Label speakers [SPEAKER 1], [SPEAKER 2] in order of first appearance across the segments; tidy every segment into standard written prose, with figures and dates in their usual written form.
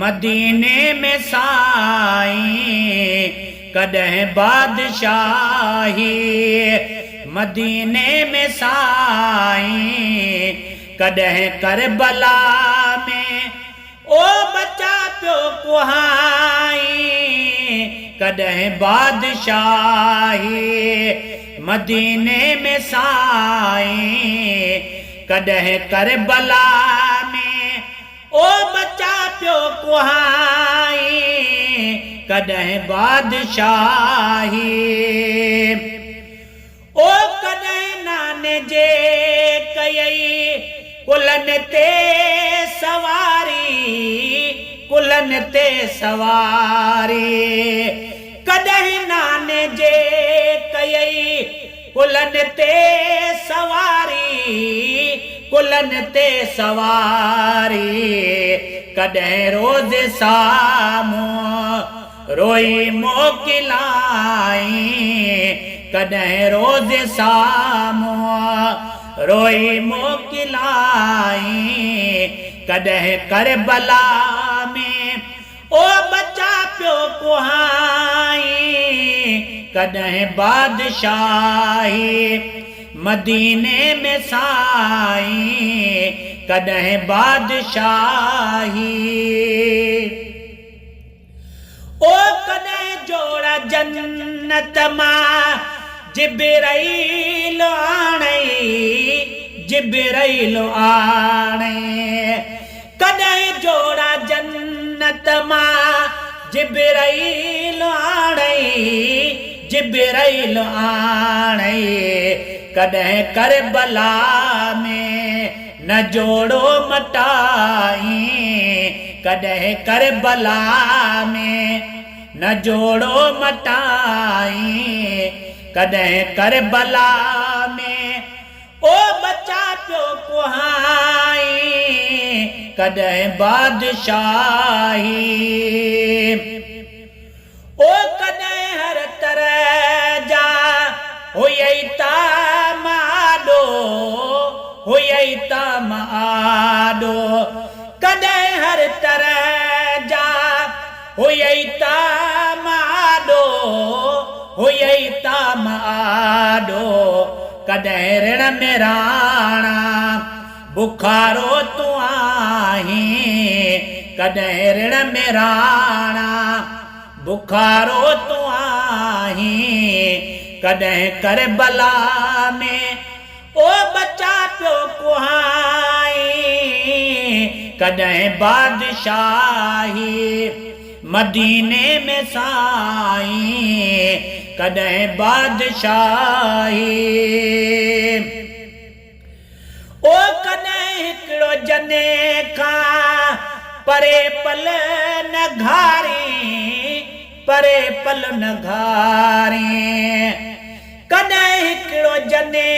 [SPEAKER 1] मदीने में साईं कॾहिं बादशाही, मदीने में साईं कॾहिं करबला में ओ बचा पियो कुहाई, कॾहिं बादशाही मदीने में साईं कॾहिं करबला में ओ बचा पियो कुहाई, कॾहिं बादशाही ओ कॾहिं नाने जे कयई कुलनि ते सवारी, कुलनि ते सवारी, कॾहिं नाने जे कयई कुलनि ते सवारी, कुलनि ते सवारी, कॾहिं रोज़ साम्हूं रोई मोकिलाई, कॾहिं रोज़ साम्हूं रोई मोकिलाई, कॾहिं करबला में ओ बचा पियो कुहाई, कॾहिं बादशाही मदीने में साईं कॾहिं बादशाही ओ कॾहिं जोड़ा जन्नत मां जिब्राईल आणई, जिब्राईल आणई, कॾहिं जोड़ा जन्नत मां जिब्राईल आणई, जिब्राईल आणई, कॾहिं करबला में न जोड़ो मटाई, कॾहिं करबला में न जोड़ो मटाई, कॾहिं करबला में ओ बचा पियो कुहाई, कॾहिं बादशाही ओ कॾहिं हर तरह जा हुयई तामाडो, हुयई तामाडो, कॾहिं हर तरह जा हुयई तामाडो, हुयई तामाडो, कॾहिं ऋण में राणा बुखारो तूं आहीं, कॾहिं ऋण में राणा बुखारो तूं आहीं, कॾहिं करबला में ओ बचा पियो कुहाई, कॾहिं बादशाही मदीने में साईं कॾहिं बादशाही ओ कॾहिं हिकिड़ो जने खां परे पल न घारी, परे पल न घारी, कॾहिं हिकिड़ो जने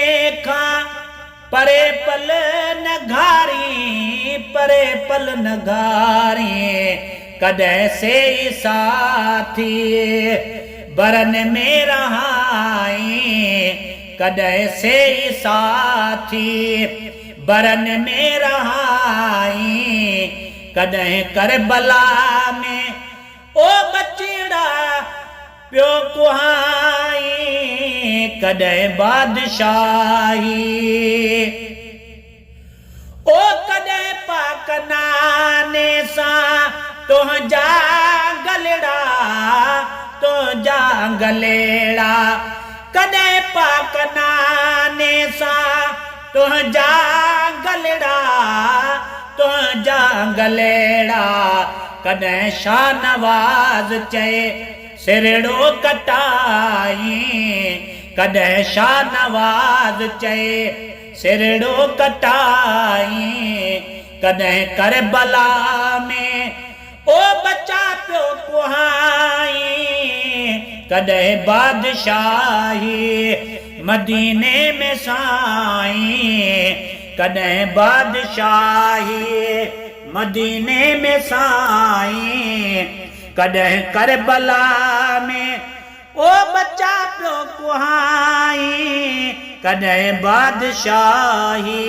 [SPEAKER 1] खां परे पल न घारी, परे पल न घारी, कॾहिं से साथी बरन में रहाई, कॾहिं से साथी बरन में रहाई, कॾहिं करबला में ओ बचड़ा पियो कुहाई, कॾहिं बादशाही ओ कॾहिं पाक नाने सां तुंहिंजा गलड़ा, तुंहिंजा गलेड़ा, कॾहिं पाक नाने सां तुंहिंजा गलड़ा, तुंहिंजा गलेड़ा, कॾहिं शाहनवाज़ चए सिरड़ो कटाई, कॾहिं शाहनवाज़ चए सिरड़ो कटाई, कॾहिं करबला में ओ बचा पियो कुहाई, कॾहिं बादशाही मदीने में साईं कॾहिं बादशाही मदीने में साईं, कॾहिं करबला में ओ बचा पियो कुहाई, कॾहिं बादशाही।